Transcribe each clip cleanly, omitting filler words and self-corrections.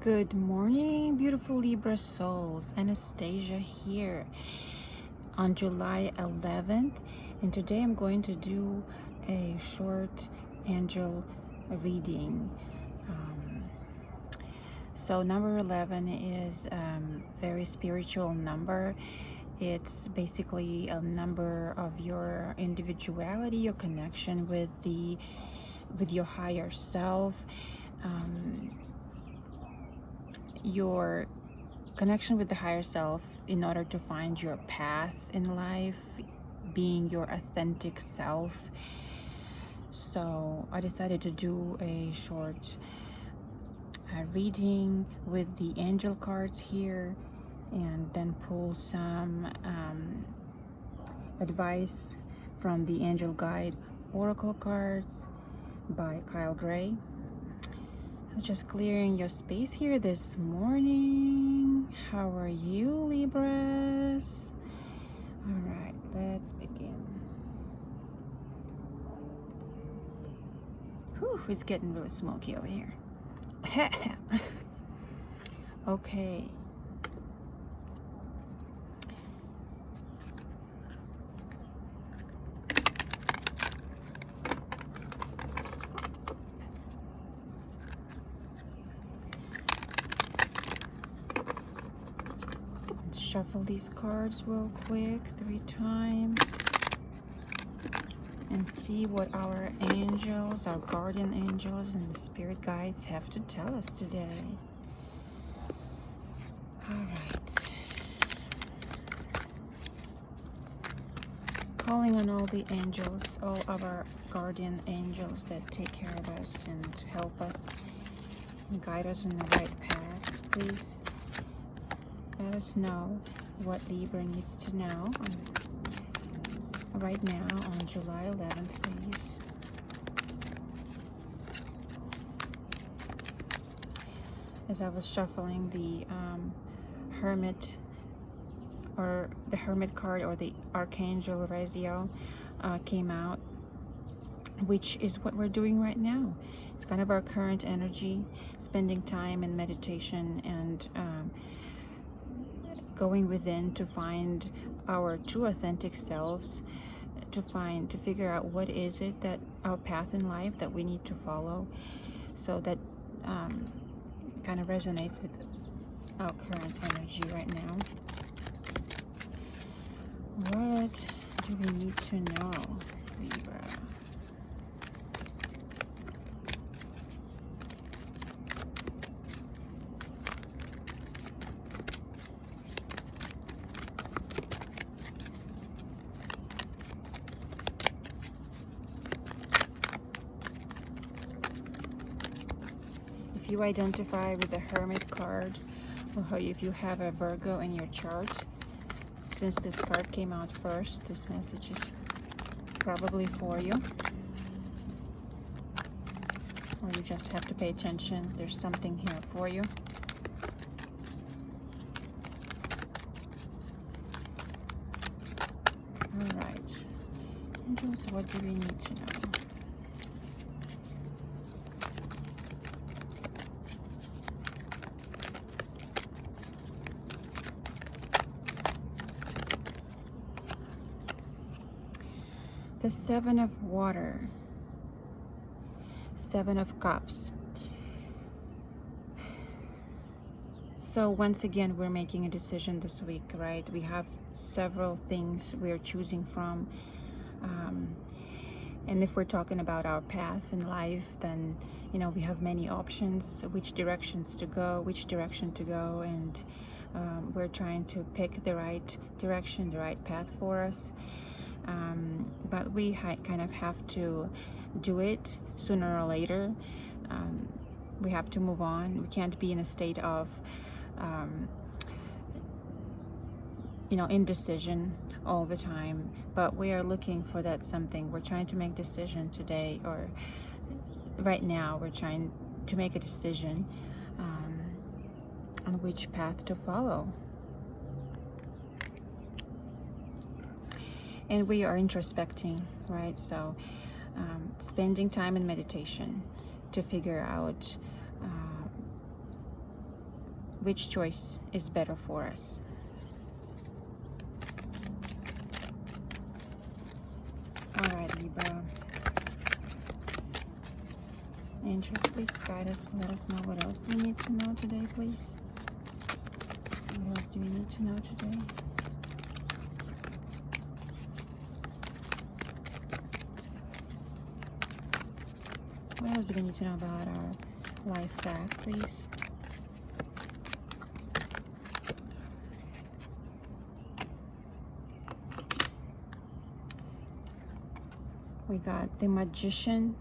Good morning, beautiful Libra souls. Anastasia here on July 11th, and today I'm going to do a short angel reading. So number 11 is very spiritual number. It's basically a number of your individuality, your connection with your higher self. Your connection with the higher self in order to find your path in life, being your authentic self. So I decided to do a short reading with the angel cards here, and then pull some advice from the Angel Guide Oracle cards by Kyle Gray. Just clearing your space here this morning. How are you, Libras? All right, let's begin. Whew, it's getting really smoky over here. Okay. Shuffle these cards real quick 3 times and see what our angels, our guardian angels and the spirit guides have to tell us today. All right. Calling on all the angels, all of our guardian angels that take care of us and help us and guide us in the right path. Please let us know what Libra needs to know right now on July 11th, please. As I was shuffling the Hermit, or the Hermit card, or the Archangel Raziel came out, which is what we're doing right now. It's kind of our current energy, spending time in meditation and going within to find our true authentic selves, to figure out what is it that our path in life that we need to follow. So that kind of resonates with our current energy right now. What do we need to know, Libra? If you identify with the Hermit card, or if you have a Virgo in your chart, since this card came out first, this message is probably for you. Or you just have to pay attention. There's something here for you. All right. Angels, what do we need to know? The 7 of Water, 7 of Cups. So once again, we're making a decision this week, right? We have several things we're choosing from. And if we're talking about our path in life, then, you know, we have many options, which direction to go, and we're trying to pick the right direction, the right path for us. But we kind of have to do it sooner or later. We have to move on. We can't be in a state of indecision all the time, but we are looking for that something. We're trying to make decision today, or right now we're trying to make a decision on which path to follow. And we are introspecting, right? So spending time in meditation to figure out which choice is better for us. All right, Libra. Angels, please guide us. Let us know what else we need to know today, please. What else do we need to know today? What else do we need to know about our life path, please? We got the Magician.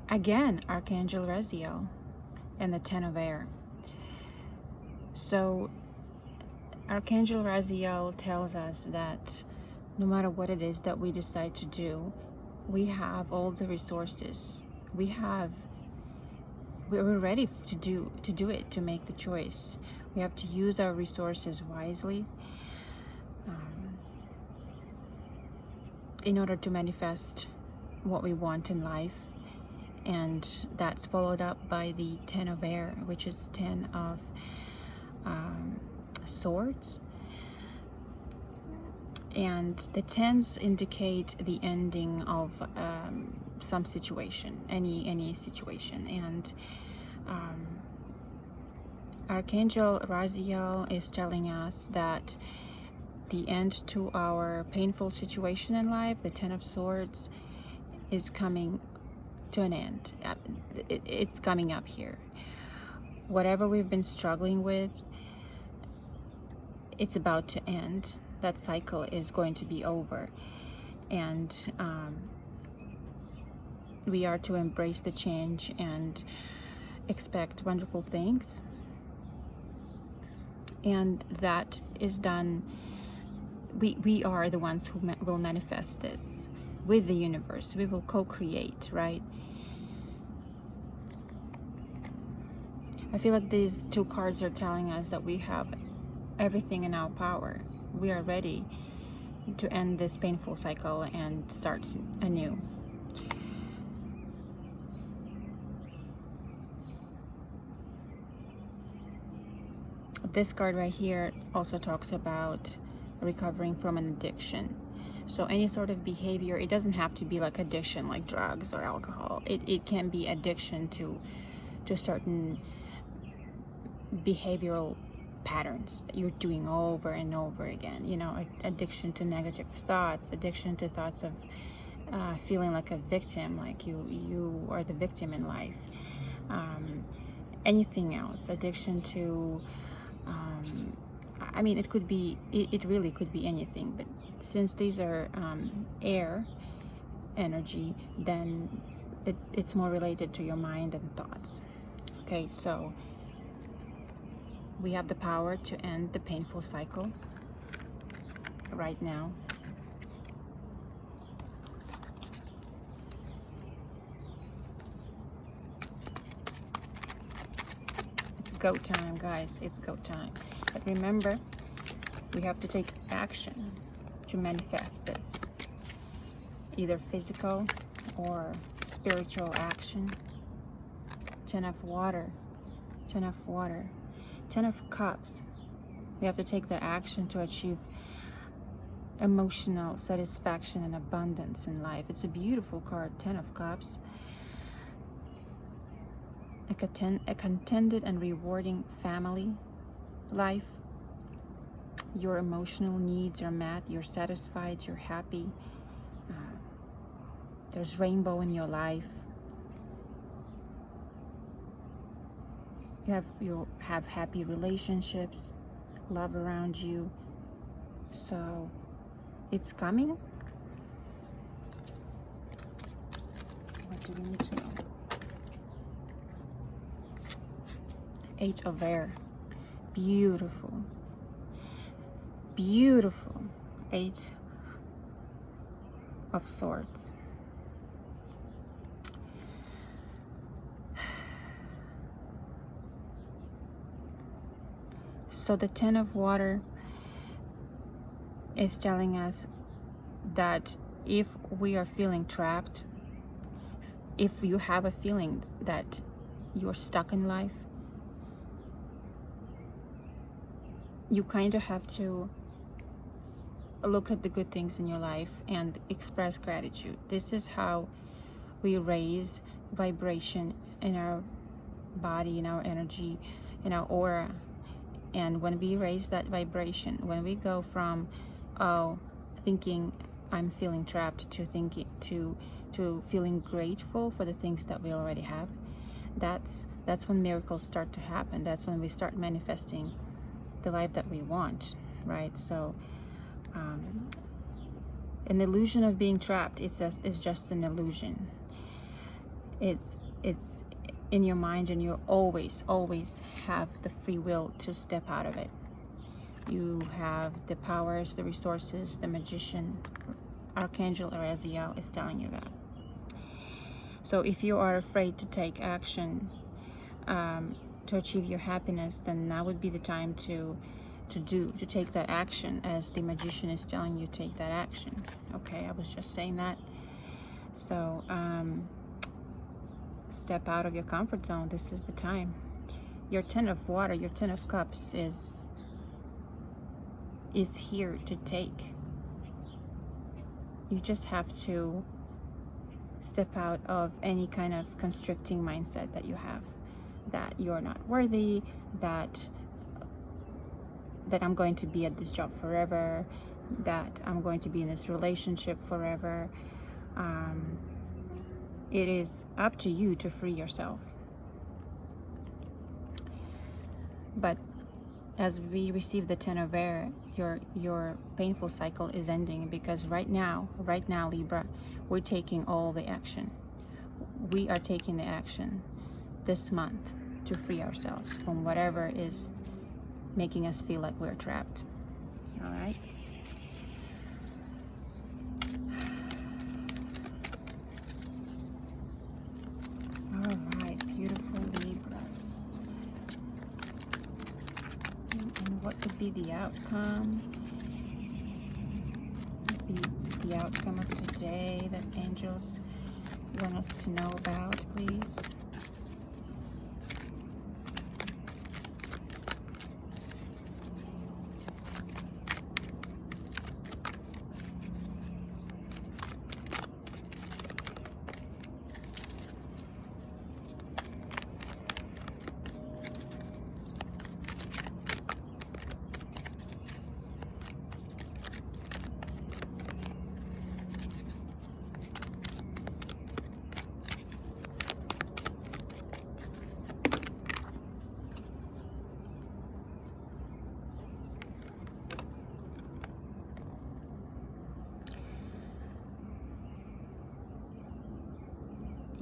Again, Archangel Raziel and the Ten of Air. So Archangel Raziel tells us that no matter what it is that we decide to do, we have all the resources. We're ready to do it, to make the choice. We have to use our resources wisely in order to manifest what we want in life. And that's followed up by the Ten of Air, which is 10 of Swords. And the tens indicate the ending of some situation, any situation. And Archangel Raziel is telling us that the end to our painful situation in life, the Ten of Swords, is coming to an end. It's coming up here. Whatever we've been struggling with, it's about to end. That cycle is going to be over, and we are to embrace the change and expect wonderful things. And that is done. We are the ones who will manifest this with the universe. We will co-create, right? I feel like these two cards are telling us that we have everything in our power. We are ready to end this painful cycle and start anew. This card right here also talks about recovering from an addiction. So any sort of behavior, it doesn't have to be like addiction, like drugs or alcohol. It can be addiction to certain behavioral patterns that you're doing over and over again. You know, addiction to negative thoughts, addiction to thoughts of feeling like a victim, like you are the victim in life. Anything else, addiction to I mean, it could be, it really could be anything, but since these are air energy, then it's more related to your mind and thoughts. Okay, so we have the power to end the painful cycle right now. It's go time, guys. It's go time. But remember, we have to take action to manifest this. Either physical or spiritual action. 10 of water. 10 of water. 10 of Cups. We have to take the action to achieve emotional satisfaction and abundance in life. It's a beautiful card, 10 of Cups. A contented and rewarding family life. Your emotional needs are met. You're satisfied. You're happy. There's rainbow in your life. You'll have happy relationships, love around you. So it's coming. What do we need to know? Eight of Air. Beautiful. Beautiful. 8 of Swords. So the 10 of Water is telling us that if we are feeling trapped, if you have a feeling that you're stuck in life, you kind of have to look at the good things in your life and express gratitude. This is how we raise vibration in our body, in our energy, in our aura. And when we raise that vibration, when we go from thinking I'm feeling trapped to thinking to feeling grateful for the things that we already have, that's when miracles start to happen. That's when we start manifesting the life that we want, right? So an illusion of being trapped is just an illusion. It's in your mind, and you always have the free will to step out of it. You have the powers, the resources. The magician, Archangel Raziel, is telling you that. So if you are afraid to take action to achieve your happiness, then now would be the time to take that action, as the magician is telling you, take that action. Okay, I was just saying that. So step out of your comfort zone. This is the time. Your 10 of water, your 10 of cups is here to take. You just have to step out of any kind of constricting mindset that you have, that you're not worthy, that I'm going to be at this job forever, that I'm going to be in this relationship forever. It is up to you to free yourself. But as we receive the 10 of air, your painful cycle is ending, because right now, Libra, we're taking all the action. We are taking the action this month to free ourselves from whatever is making us feel like we're trapped. All right? All right, beautiful Libras. And what could be the outcome? The outcome of today that angels want us to know about, please.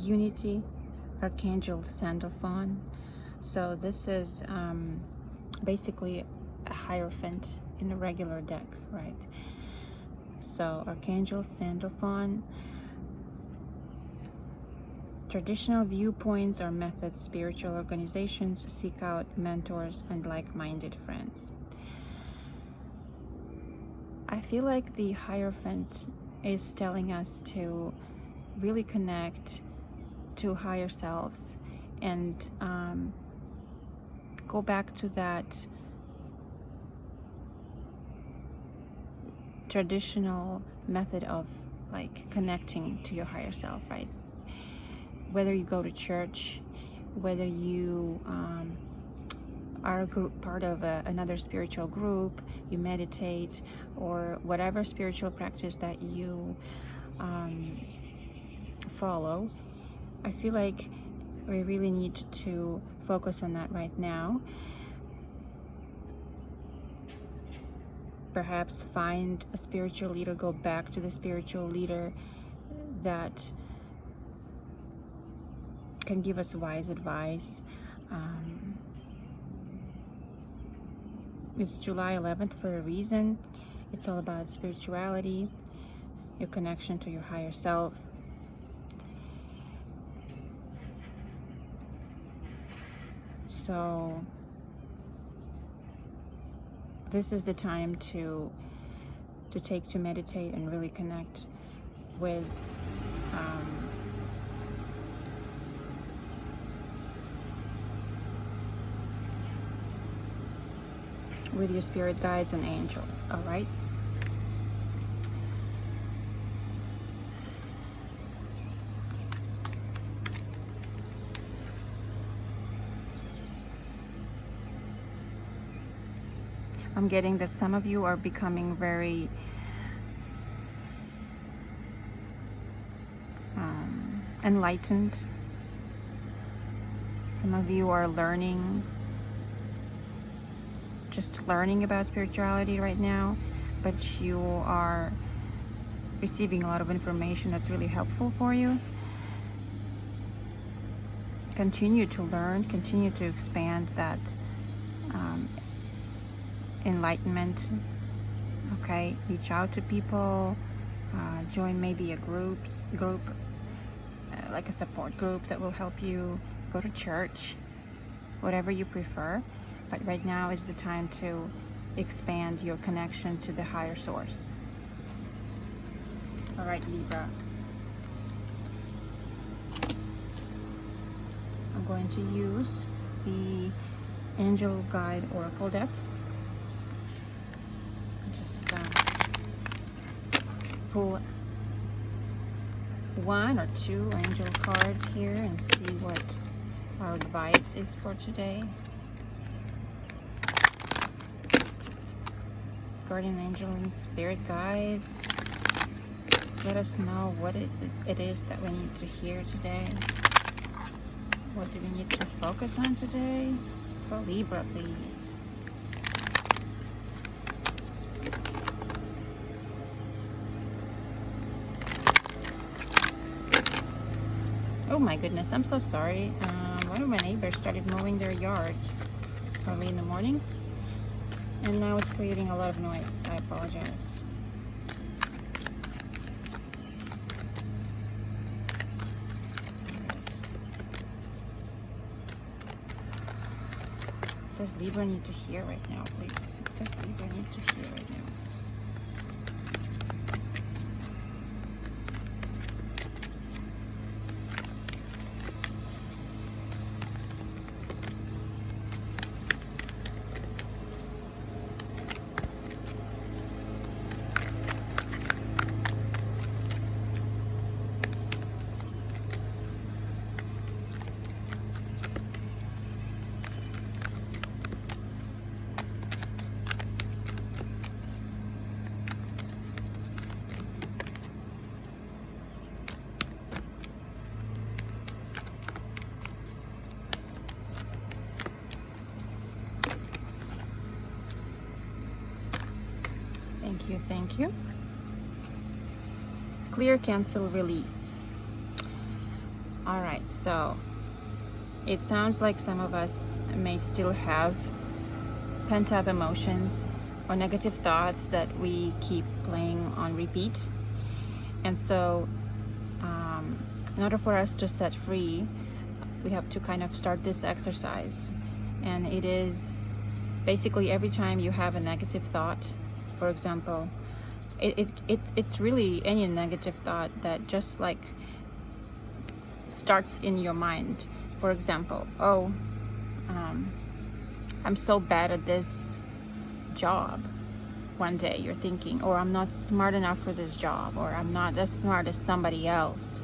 Unity, Archangel Sandalphon. So this is basically a Hierophant in a regular deck, right? So Archangel Sandalphon. Traditional viewpoints or methods, spiritual organizations seek out mentors and like-minded friends. I feel like the Hierophant is telling us to really connect to higher selves and go back to that traditional method of like connecting to your higher self, right? Whether you go to church, whether you are a group, part of another spiritual group, you meditate, or whatever spiritual practice that you follow, I feel like we really need to focus on that right now. Perhaps find a spiritual leader, go back to the spiritual leader that can give us wise advice. It's July 11th for a reason. It's all about spirituality, your connection to your higher self. So this is the time to meditate and really connect with with your spirit guides and angels. All right. I'm getting that some of you are becoming very enlightened. Some of you are learning, just learning about spirituality right now, but you are receiving a lot of information that's really helpful for you. Continue to learn, continue to expand that enlightenment. Okay, reach out to people, join maybe a group, like a support group that will help you. Go to church, whatever you prefer. But right now is the time to expand your connection to the higher source. All right, Libra. I'm going to use the Angel Guide Oracle deck. Pull one or two angel cards here and see what our advice is for today. Guardian angel and spirit guides, let us know what it is that we need to hear today. What do we need to focus on today? For Libra, please. Oh my goodness, I'm so sorry. One of my neighbors started mowing their yard early in the morning, and now it's creating a lot of noise. I apologize. Does Libra need to hear right now, please? Does Libra need to hear right now? Thank you. Clear, cancel, release. All right, so it sounds like some of us may still have pent-up emotions or negative thoughts that we keep playing on repeat. And so in order for us to set free, we have to kind of start this exercise. And it is basically every time you have a negative thought, for example, it's really any negative thought that just like starts in your mind. For example, I'm so bad at this job. One day you're thinking, or I'm not smart enough for this job, or I'm not as smart as somebody else.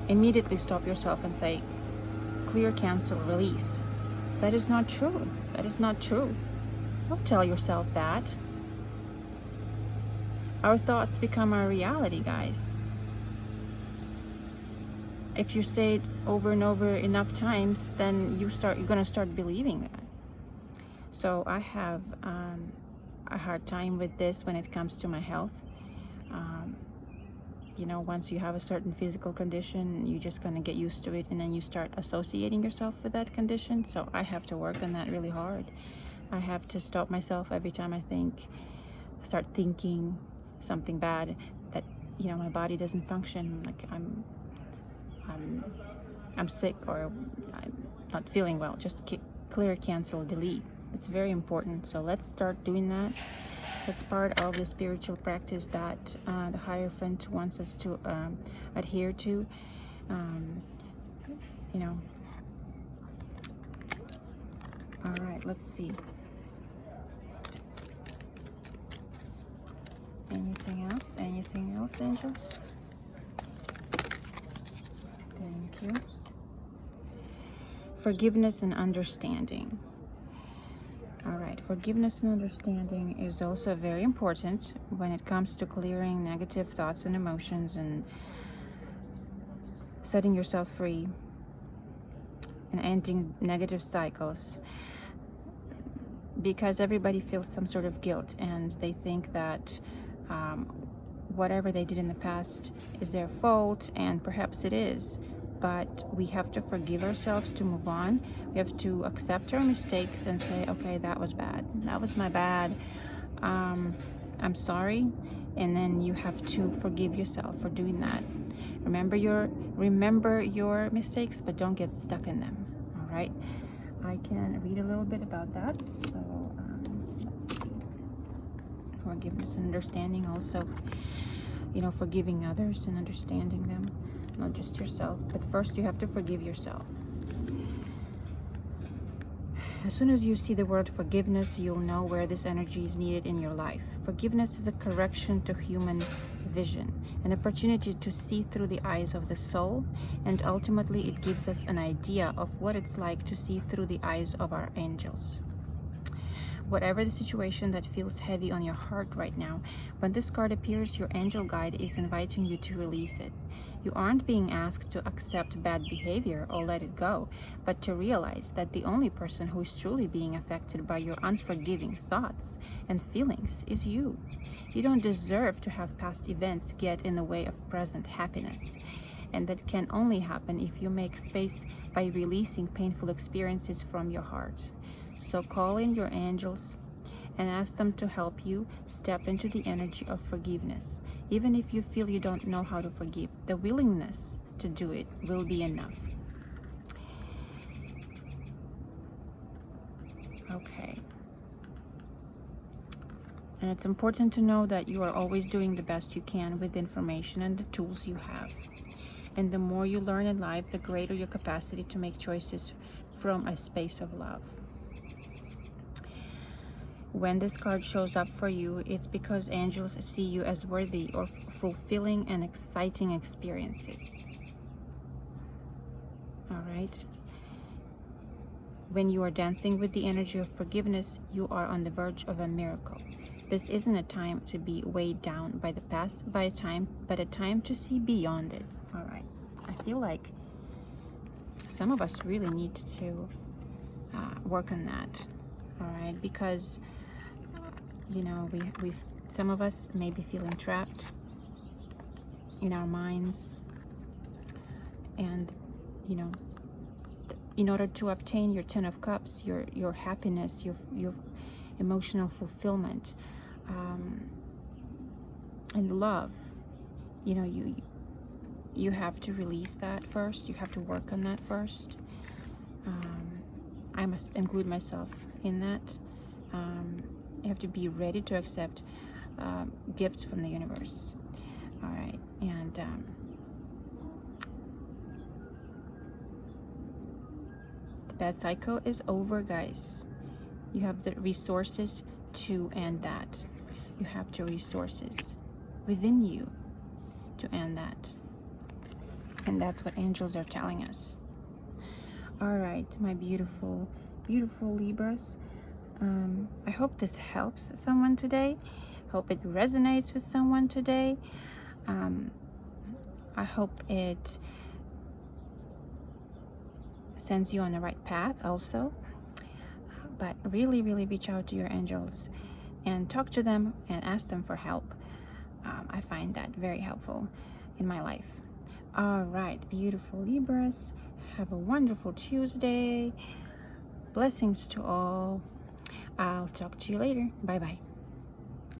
Immediately stop yourself and say, clear, cancel, release. That is not true. That is not true. Don't tell yourself that. Our thoughts become our reality, guys. If you say it over and over enough times, then you're gonna start believing that. So I have a hard time with this when it comes to my health. You know, once you have a certain physical condition, you're just gonna get used to it, and then you start associating yourself with that condition. So I have to work on that really hard. I have to stop myself every time I start thinking something bad, that, you know, my body doesn't function, like I'm sick or I'm not feeling well. Just clear, cancel, delete. It's very important. So let's start doing that. That's part of the spiritual practice that the Hierophant wants us to adhere to. You know. All right, let's see. Anything else? Anything else, angels? Thank you. Forgiveness and understanding. All right, forgiveness and understanding is also very important when it comes to clearing negative thoughts and emotions and setting yourself free and ending negative cycles. Because everybody feels some sort of guilt and they think that whatever they did in the past is their fault, and perhaps it is. But we have to forgive ourselves to move on. We have to accept our mistakes and say, okay, that was bad. That was my bad. I'm sorry. And then you have to forgive yourself for doing that. Remember your mistakes, but don't get stuck in them. All right. I can read a little bit about that. So let's see. Forgiveness and understanding also, forgiving others and understanding them. Not just yourself, but first you have to forgive yourself. As soon as you see the word forgiveness, you'll know where this energy is needed in your life. Forgiveness is a correction to human vision, an opportunity to see through the eyes of the soul, and ultimately it gives us an idea of what it's like to see through the eyes of our angels. Whatever the situation that feels heavy on your heart right now, when this card appears, your angel guide is inviting you to release it. You aren't being asked to accept bad behavior or let it go, but to realize that the only person who is truly being affected by your unforgiving thoughts and feelings is you. You don't deserve to have past events get in the way of present happiness. And that can only happen if you make space by releasing painful experiences from your heart. So call in your angels and ask them to help you step into the energy of forgiveness. Even if you feel you don't know how to forgive, the willingness to do it will be enough. Okay. And it's important to know that you are always doing the best you can with the information and the tools you have. And the more you learn in life, the greater your capacity to make choices from a space of love. When this card shows up for you, it's because angels see you as worthy of fulfilling and exciting experiences. All right. When you are dancing with the energy of forgiveness, you are on the verge of a miracle. This isn't a time to be weighed down by the past, but a time to see beyond it. All right. I feel like some of us really need to work on that. All right, because we some of us may be feeling trapped in our minds, and in order to obtain your 10 of Cups, your happiness, your emotional fulfillment, and love, you have to release that first. You have to work on that first. I must include myself in that. You have to be ready to accept gifts from the universe. All right, and the bad cycle is over, guys. You have the resources to end that. You have the resources within you to end that. And that's what angels are telling us. All right, my beautiful, beautiful Libras. I hope this helps someone today. Hope it resonates with someone today. I hope it sends you on the right path also. But really, really reach out to your angels and talk to them and ask them for help. I find that very helpful in my life. All right, beautiful Libras. Have a wonderful Tuesday. Blessings to all. I'll talk to you later. Bye-bye.